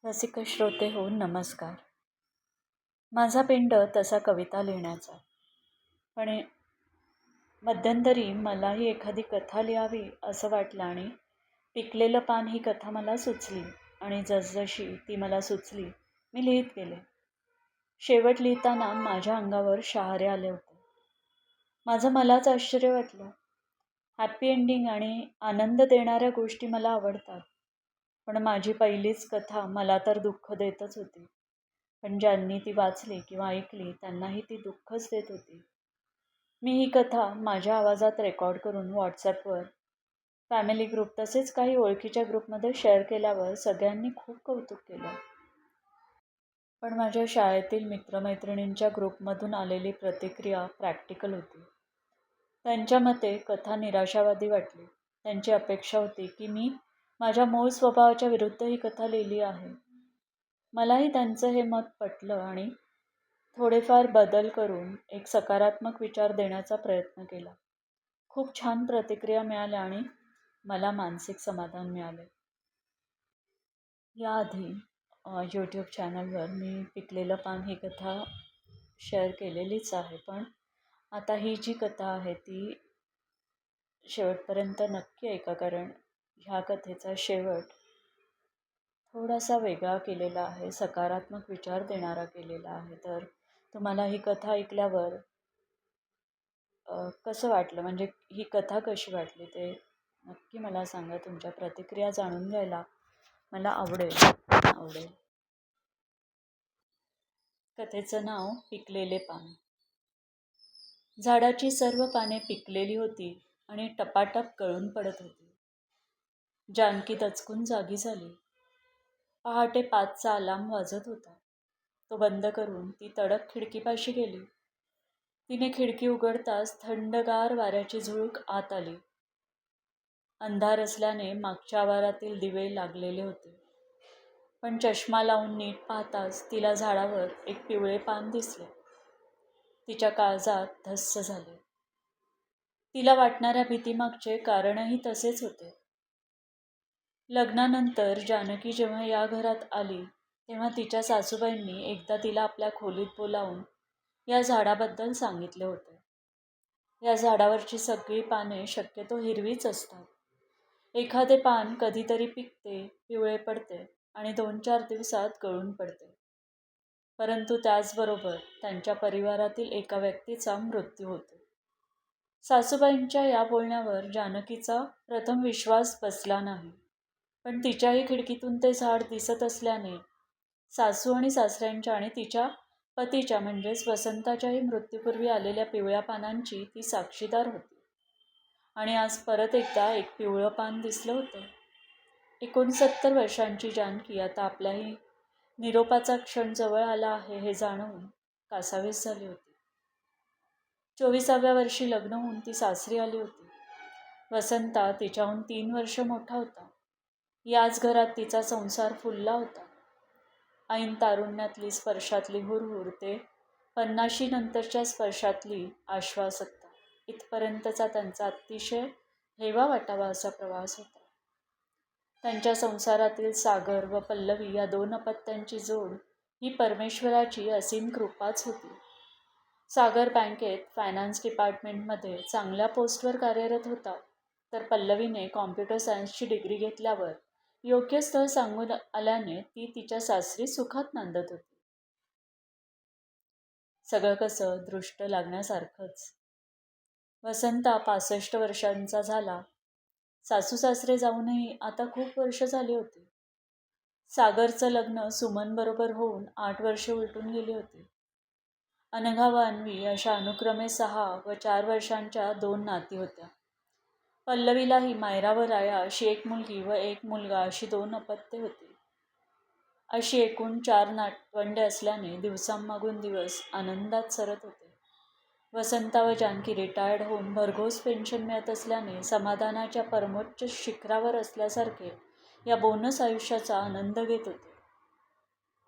रसिक श्रोते हो नमस्कार. माझा पिंड तसा कविता लिहिण्याचा. पण मध्यंतरी मलाही एखादी कथा लिहावी असं वाटलं आणि पिकलेलं पान ही कथा मला सुचली आणि जसजशी ती मला सुचली मी लिहित गेले. शेवट लिहिताना माझ्या अंगावर शहारे आले होते. माझं मलाच आश्चर्य वाटलं. हॅपी एंडिंग आणि आनंद देणाऱ्या गोष्टी मला आवडतात. पण माझी पहिलीच कथा मला तर दुःख देतच होती. पण ज्यांनी ती वाचली किंवा ऐकली त्यांनाही ती दुःखच देत होती. मी ही कथा माझ्या आवाजात रेकॉर्ड करून व्हॉट्सॲपवर फॅमिली ग्रुप तसेच काही ओळखीच्या ग्रुपमध्ये शेअर केल्यावर सगळ्यांनी खूप कौतुक केलं. पण माझ्या शाळेतील मित्रमैत्रिणींच्या ग्रुपमधून आलेली प्रतिक्रिया प्रॅक्टिकल होती. त्यांच्या मते कथा निराशावादी वाटली. त्यांची अपेक्षा होती की मी माझ्या मूळ स्वभावाच्या विरुद्ध ही कथा लिहिली आहे. मलाही त्यांचं हे मत पटलं आणि थोडेफार बदल करून एक सकारात्मक विचार देण्याचा प्रयत्न केला. खूप छान प्रतिक्रिया मिळाल्या आणि मला मानसिक समाधान मिळाले. याआधी यूट्यूब चॅनलवर मी पिकलेलं पान ही कथा शेअर केलेलीच आहे. पण आता ही जी कथा आहे ती शेवटपर्यंत नक्की ऐका, कारण ह्या कथेचा शेवट थोडासा वेगळा केलेला आहे, सकारात्मक विचार देणारा केलेला आहे. तर तुम्हाला ही कथा ऐकल्यावर कसं वाटलं, म्हणजे ही कथा कशी वाटली ते नक्की मला सांगा. तुमच्या प्रतिक्रिया जाणून घ्यायला मला आवडेल. कथेचं नाव पिकलेले पान. झाडाची सर्व पाने पिकलेली होती आणि टपाटप गळून पडत होती. जानकी दचकून जागी झाली. पहाटे 5चा अलार्म वाजत होता. तो बंद करून ती तडक खिडकीपाशी गेली. तिने खिडकी उघडताच थंडगार वाऱ्याची झुळूक आत आली. अंधार असल्याने मागच्या आवारातील दिवे लागलेले होते. पण चष्मा लावून नीट पाहताच तिला झाडावर एक पिवळे पान दिसले. तिच्या काळजात धस्स झाले. तिला वाटणाऱ्या भीतीमागचे कारणही तसेच होते. लग्नानंतर जानकी जेव्हा या घरात आली तेव्हा तिच्या सासूबाईंनी एकदा तिला आपल्या खोलीत बोलावून या झाडाबद्दल सांगितले होते. या झाडावरची सगळी पाने शक्यतो हिरवीच असतात. एखादे पान कधीतरी पिकते, पिवळे पडते आणि 2-4 दिवसात गळून पडते. परंतु त्याचबरोबर त्यांच्या परिवारातील एका व्यक्तीचा मृत्यू होतो. सासूबाईंच्या या बोलण्यावर जानकीचा प्रथम विश्वास बसला नाही. पण तिच्याही खिडकीतून ते झाड दिसत असल्याने सासू आणि सासऱ्यांच्या आणि तिच्या पतीच्या म्हणजेच वसंताच्याही मृत्यूपूर्वी आलेल्या पिवळ्या पानांची ती साक्षीदार होती. आणि आज परत एकदा एक पिवळं पान दिसलं होतं. 69 वर्षांची जानकी आता आपल्याही निरोपाचा क्षण जवळ आला आहे हे जाणून कासावीस झाली होती. 24व्या वर्षी लग्न होऊन ती सासरी आली होती. वसंता तिच्याहून 3 वर्ष मोठा होता. याच घरात तिचा संसार फुलला होता. ऐन तारुण्यातली स्पर्शातली हुरहुर ते 50शी नंतरच्या स्पर्शातली आश्वासकता इथपर्यंतचा त्यांचा अतिशय हेवा वाटावा असा प्रवास होता. त्यांच्या संसारातील सागर व पल्लवी या 2 अपत्यांची जोड ही परमेश्वराची असीम कृपाच होती. सागर बँकेत फायनान्स डिपार्टमेंटमध्ये चांगल्या पोस्टवर कार्यरत होता, तर पल्लवीने कॉम्प्युटर सायन्सची डिग्री घेतल्यावर योग्य स्थळ सांगून आल्याने ती तिच्या सासरी सुखात नांदत होती. सगळं कसं दृष्ट लागण्यासारखंच. वसंता 65 वर्षांचा झाला. सासू सासरे जाऊनही आता खूप वर्ष झाली होती. सागरचं लग्न सुमनबरोबर होऊन 8 वर्षे उलटून गेली होती. अनघा व अन्वी अशा अनुक्रमे 6 व 4 वर्षांच्या 2 नाती होत्या. पल्लवीलाही मायरा व राया अशी एक मुलगी व एक मुलगा अशी 2 अपत्ये होती. अशी एकूण 4 नातवंडे असल्याने दिवसांमागून दिवस आनंदात सरत होते. वसंता व जानकी रिटायर्ड होऊन भरघोस पेन्शन मिळत असल्याने समाधानाच्या परमोच्च शिखरावर असल्यासारखे या बोनस आयुष्याचा आनंद घेत होते.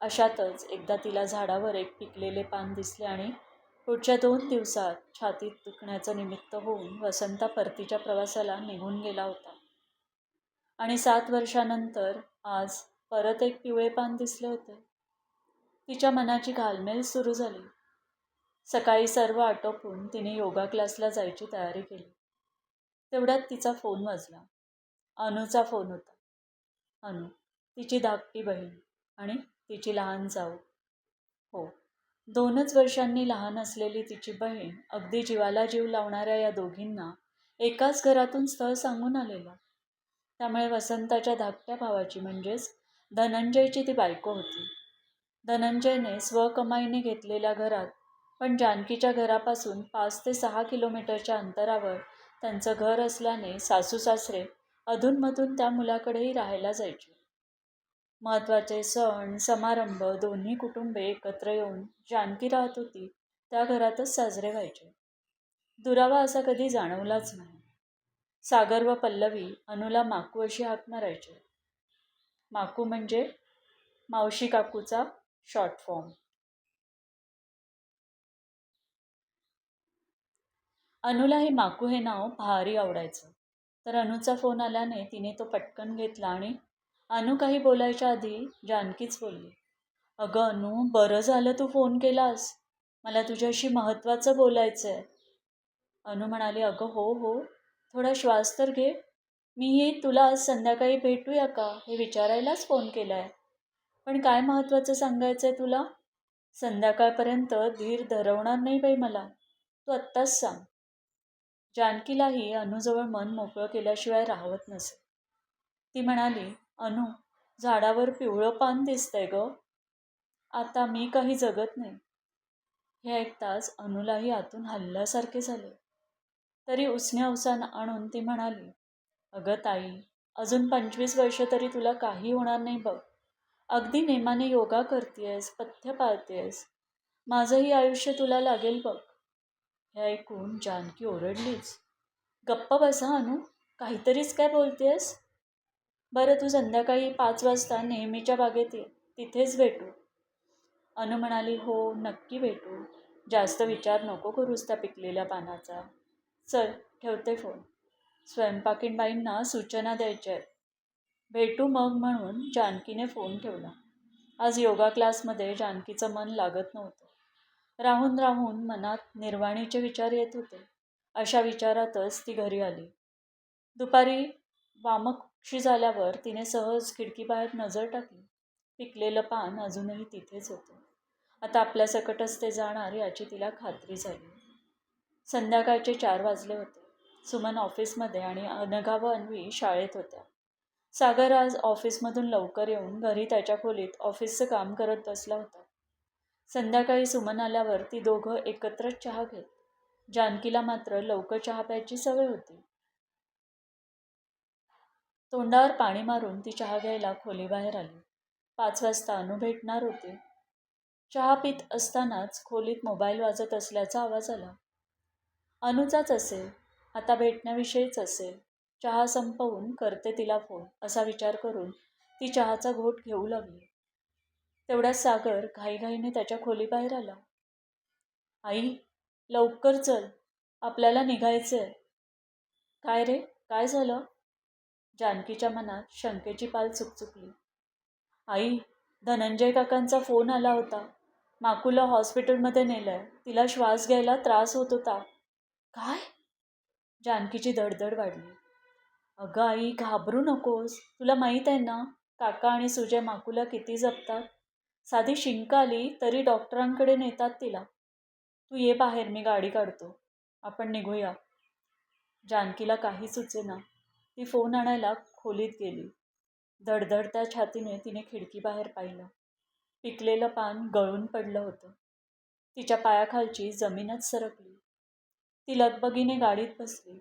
अशातच एकदा तिला झाडावर एक पिकलेले पान दिसले आणि पुढच्या 2 दिवसात छातीत दुखण्याचं निमित्त होऊन वसंता परतीच्या प्रवासाला निघून गेला होता. आणि 7 वर्षानंतर आज परत एक पिवळे पान दिसले होते. तिच्या मनाची घालमेल सुरू झाली. सकाळी सर्व आटोपून तिने योगा क्लासला जायची तयारी केली. तेवढ्यात तिचा फोन वाजला. अनुचा फोन होता. अनु, तिची धाकटी बहीण आणि तिची लहान जाऊ. हो, 2च वर्षांनी लहान असलेली तिची बहीण अगदी जीवाला जीव लावणाऱ्या या दोघींना एकाच घरातून स्थळ सांगून आलेलं. त्यामुळे वसंताच्या धाकट्या भावाची म्हणजेच धनंजयची ती बायको होती. धनंजयने स्वकमाईने घेतलेल्या घरात, पण जानकीच्या घरापासून 5 ते 6 किलोमीटरच्या अंतरावर त्यांचं घर असल्याने सासू सासरे अधूनमधून त्या मुलाकडेही राहायला जायचे. महत्त्वाचे सण समारंभ दोन्ही कुटुंबे एकत्र येऊन जानकी राहत होती त्या घरातच साजरे व्हायचे. दुरावा असा कधी जाणवलाच नाही. सागर व पल्लवी अनुला माकू अशी हाक मारायचे. माकू म्हणजे मावशी काकूचा शॉर्ट फॉर्म. अनुला हे माकू हे नाव भारी आवडायचं. तर अनुचा फोन आल्याने तिने तो पटकन घेतला आणि अनु काही बोलायच्या आधी जानकीच बोलली. अगं अनु, बरं झालं तू फोन केलास. मला तुझ्याशी महत्त्वाचं बोलायचं आहे. अनु म्हणाली, अगं हो हो, थोडा श्वास तर घे. मीही तुला आज संध्याकाळी भेटूया का हे विचारायलाच फोन केला आहे. पण काय महत्त्वाचं सांगायचं आहे तुला? संध्याकाळपर्यंत धीर धरवणार नाही बाई मला. तू आत्ताच सांग. जानकीलाही अनुजवळ मन मोकळं केल्याशिवाय राहवत नसे. ती म्हणाली, अनु, झाडावर पिवळं पान दिसतंय ग. आता मी काही जगत नाही. हे ऐकताच अनुलाही आतून हल्ल्यासारखे झाले. तरी उसने अवसान आणून ती म्हणाली, अगं ताई, अजून 25 वर्ष तरी तुला काही होणार नाही बघ. अगदी नेमाने योगा करतेयस, पथ्य पाळतेयस. माझंही आयुष्य तुला लागेल बघ. हे ऐकून जानकी ओरडलीच. गप्प बसा अनु, काहीतरीच काय बोलतेस? बरं, तू संध्याकाळी 5 वाजता नेहमीच्या बागेत ये, तिथेच भेटू. अनु म्हणाली, हो नक्की भेटू. जास्त विचार नको करूस त्या पिकलेल्या पानाचा. चल, ठेवते फोन. स्वयंपाकीण बाईंना सूचना द्यायच्या आहेत. भेटू मग म्हणून जानकीने फोन ठेवला. आज योगा क्लासमध्ये जानकीचं मन लागत नव्हतं. राहून राहून मनात निर्वाणीचे विचार येत होते. अशा विचारातच ती घरी आली. दुपारी वामकुक्षी झाल्यावर तिने सहज खिडकीबाहेर नजर टाकली. पिकलेलं पान अजूनही तिथेच होतं. आता आपल्यासकटच ते जाणार याची तिला खात्री झाली. संध्याकाळचे 4 वाजले होते. सुमन ऑफिसमध्ये आणि अनघा व अन्वी शाळेत होत्या. सागर आज ऑफिसमधून लवकर येऊन घरी त्याच्या खोलीत ऑफिसचं काम करत बसला होता. संध्याकाळी सुमन आल्यावर ती दोघं एकत्रच चहा घेत. जानकीला मात्र लवकर चहा प्यायची सवय होती. तोंडावर पाणी मारून ती चहा घ्यायला खोलीबाहेर आली. 5 वाजता अनु भेटणार होती. चहा पीत असतानाच खोलीत मोबाईल वाजत असल्याचा आवाज आला. अनुचाच असेल, आता भेटण्याविषयीच असेल. चहा संपवून करते तिला फोन असा विचार करून ती चहाचा घोट घेऊ लागली. तेवढ्यात सागर घाईघाईने त्याच्या खोलीबाहेर आला. आई, लवकर चल, आपल्याला निघायचंय. काय रे, काय झालं? जानकीच्या मनात शंकेची पाल चुकचुकली. आई, धनंजय काकांचा फोन आला होता. माकूला हॉस्पिटलमध्ये नेलंय. तिला श्वास घ्यायला त्रास होत होता. काय? जानकीची धडधड वाढली. अगं आई, घाबरू नकोस. तुला माहीत आहे ना, काका आणि सुजय माकूला किती जपतात. साधी शिंक आली तरी डॉक्टरांकडे नेतात तिला. तू ये बाहेर, मी गाडी काढतो. आपण निघूया. जानकीला काही सुचेना. ती फोन आणायला खोलीत गेली. धडधडत्या छातीने तिने खिडकीबाहेर पाहिलं. पिकलेलं पान गळून पडलं होतं. तिच्या पायाखालची जमीनच सरकली. ती लगबगीने गाडीत बसली.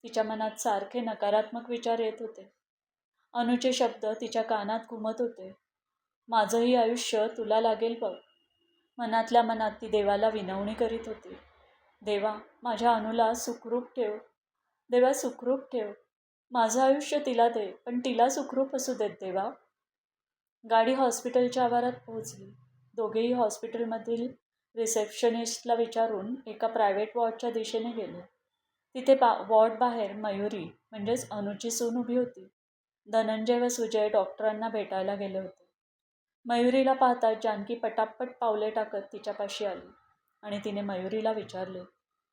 तिच्या मनात सारखे नकारात्मक विचार येत होते. अनुचे शब्द तिच्या कानात घुमत होते. माझंही आयुष्य तुला लागेल बघ. मनातल्या मनात ती देवाला विनवणी करीत होती. देवा, माझ्या अनुला सुखरूप ठेव. देवा, सुखरूप ठेव. माझं आयुष्य तिला दे, पण तिला सुखरूप असू देत देवा. गाडी हॉस्पिटलच्या आवारात पोहोचली. दोघेही हॉस्पिटलमधील रिसेप्शनिस्टला विचारून एका प्रायव्हेट वॉर्डच्या दिशेने गेले. तिथे वॉर्ड बाहेर मयुरी म्हणजेच अनुची सून उभी होती. धनंजय व सुजय डॉक्टरांना भेटायला गेले होते. मयुरीला पाहता जानकी पटापट पावले टाकत तिच्यापाशी आली आणि तिने मयुरीला विचारले,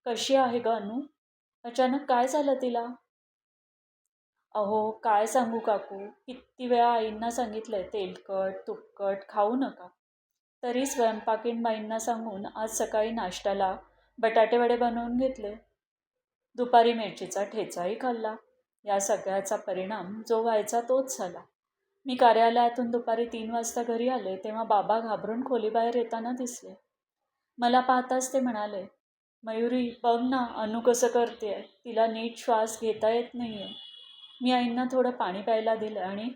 कशी आहे ग अनु? अचानक काय झालं तिला? अहो काय सांगू काकू, किती वेळा आईंना सांगितलंय तेलकट तुपकट खाऊ नका. तरी स्वयंपाकीण बाईंना सांगून आज सकाळी नाश्त्याला बटाटेवडे बनवून घेतले. दुपारी मिरचीचा ठेचाही खाल्ला. या सगळ्याचा परिणाम जो व्हायचा तोच झाला. मी कार्यालयातून दुपारी 3 वाजता घरी आले तेव्हा बाबा घाबरून खोलीबाहेर येताना दिसले. मला पाहताच ते म्हणाले, मयुरी बघ ना अनु कसं करतेय, तिला नीट श्वास घेता येत नाहीये. मी आईंना थोडं पाणी प्यायला दिलं आणि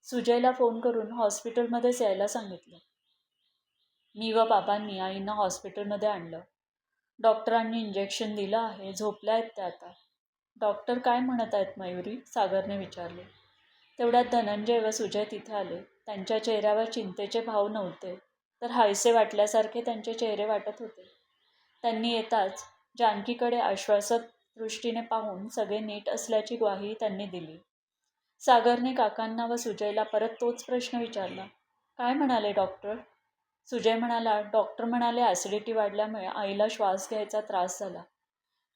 सुजयला फोन करून हॉस्पिटलमध्येच यायला सांगितलं. मी व बाबांनी आईंना हॉस्पिटलमध्ये आणलं. डॉक्टरांनी इंजेक्शन दिलं आहे, झोपल्या आहेत त्या आता. डॉक्टर काय म्हणत आहेत मयुरी? सागरने विचारले. तेवढ्यात धनंजय व सुजय तिथे आले. त्यांच्या चेहऱ्यावर चिंतेचे भाव नव्हते, तर हायसे वाटल्यासारखे त्यांचे चेहरे वाटत होते. त्यांनी येताच जानकीकडे आश्वासक दृष्टीने पाहून सगळे नीट असल्याची ग्वाही त्यांनी दिली. सागरने काकांना व सुजयला परत तोच प्रश्न विचारला, काय म्हणाले डॉक्टर? सुजय म्हणाला, डॉक्टर म्हणाले ॲसिडिटी वाढल्यामुळे आईला श्वास घ्यायचा त्रास झाला.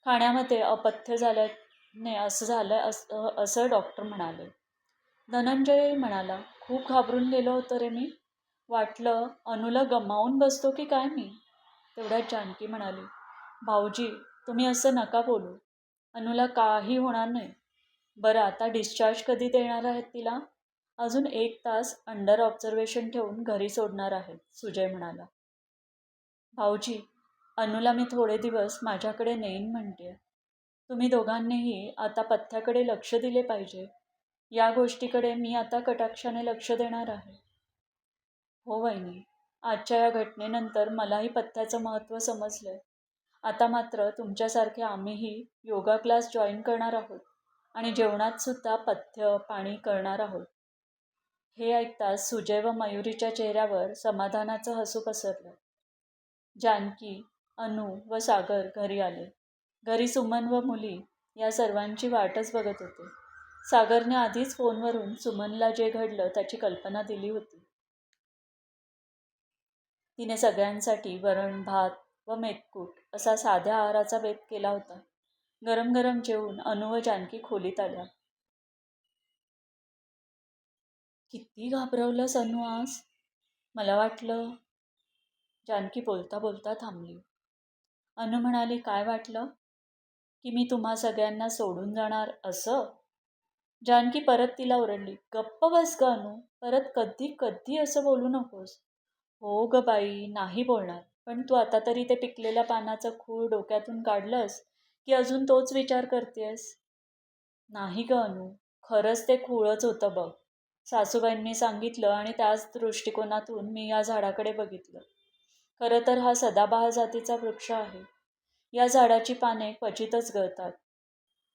खाण्यामध्ये अपथ्य झाल्याने असं झालं असं डॉक्टर म्हणाले. धनंजय म्हणाला, खूप घाबरून गेलो होतो रे मी. वाटलं अनुला गमावून बसतो की काय मी. तेवढ्यात जानकी म्हणाली, भाऊजी तुम्ही असं नका बोलू. अनुला काही होणार नाही. बरं आता डिस्चार्ज कधी देणार आहेत तिला? अजून 1 तास अंडर ऑब्झर्वेशन ठेवून घरी सोडणार आहेत, सुजय म्हणाला. भाऊजी अनुला मी थोडे दिवस माझ्याकडे नेईन म्हणते. तुम्ही दोघांनीही आता पथ्याकडे लक्ष दिले पाहिजे. या गोष्टीकडे मी आता कटाक्षाने लक्ष देणार आहे. हो वहिनी, आजच्या या घटनेनंतर मलाही पथ्याचं महत्त्व समजलंय. आता मात्र तुमच्यासारखे आम्हीही योगा क्लास जॉईन करणार आहोत आणि जेवणात सुद्धा पथ्य पाणी करणार आहोत. हे ऐकताच सुजय व मयुरीच्या चेहऱ्यावर समाधानाचं हसू पसरलं. जानकी, अनु व सागर घरी आले. घरी सुमन व मुली या सर्वांची वाटच बघत होते. सागरने आधीच फोनवरून सुमनला जे घडलं त्याची कल्पना दिली होती. तिने सगळ्यांसाठी वरण भात व मेथकूट असा साध्या आहाराचा बेत केला होता. गरम गरम जेवून अनु व जानकी खोलीत आल्या. किती घाबरवलंस अनु आज? मला वाटलं. जानकी बोलता बोलता थांबली. अनु म्हणाली, काय वाटलं? की मी तुम्हा सगळ्यांना सोडून जाणार असं? जानकी परत तिला ओरडली, गप्प बस ग अनु, परत कधी कधी असं बोलू नकोस. हो ग बाई, नाही बोलणार. पण तू आता तरी ते पिकलेल्या पानाचं खूळ डोक्यातून काढलंस की अजून तोच विचार करतेस? नाही ग अनु, खरंच ते खूळच होतं बघ. सासूबाईंनी सांगितलं आणि त्याच दृष्टिकोनातून मी या झाडाकडे बघितलं. खरं तर हा सदाबहार जातीचा वृक्ष आहे. या झाडाची पाने क्वचितच गळतात.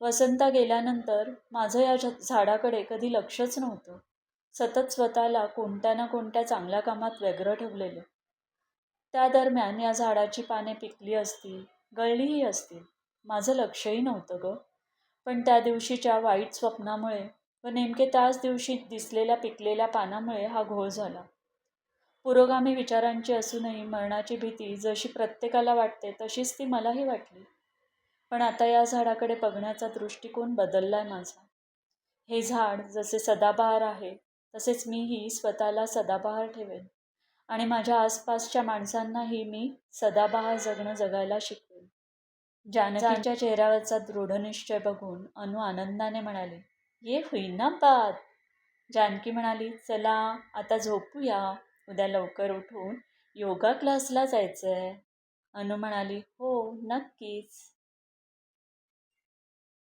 वसंता गेल्यानंतर माझं या झाडाकडे कधी लक्षच नव्हतं. सतत स्वतःला कोणत्या ना कोणत्या चांगल्या कामात व्यग्र ठेवलेलं. त्या दरम्यान या झाडाची पाने पिकली असतील, गळलीही असतील. माझं लक्षही नव्हतं ग. पण त्या दिवशीच्या वाईट स्वप्नामुळे व नेमके त्याच दिवशी दिसलेल्या पिकलेल्या पानामुळे हा घोळ झाला. पुरोगामी विचारांची असूनही मरणाची भीती जशी प्रत्येकाला वाटते तशीच ती मलाही वाटली. पण आता या झाडाकडे बघण्याचा दृष्टिकोन बदललाय माझा. हे झाड जसे सदाबहार आहे तसेच मीही स्वतःला सदाबहार ठेवेन आणि माझ्या आसपासच्या माणसांनाही मी सदाबहार जगायला शिकवेन. जानकीच्या चेहऱ्यावरचा दृढनिश्चय बघून अनु आनंदाने म्हणाली, ये हुई ना बात. जानकी म्हणाली, चला आता झोपूया, उद्या लवकर उठून योगा क्लासला जायचंय. अनु म्हणाली, हो नक्कीच.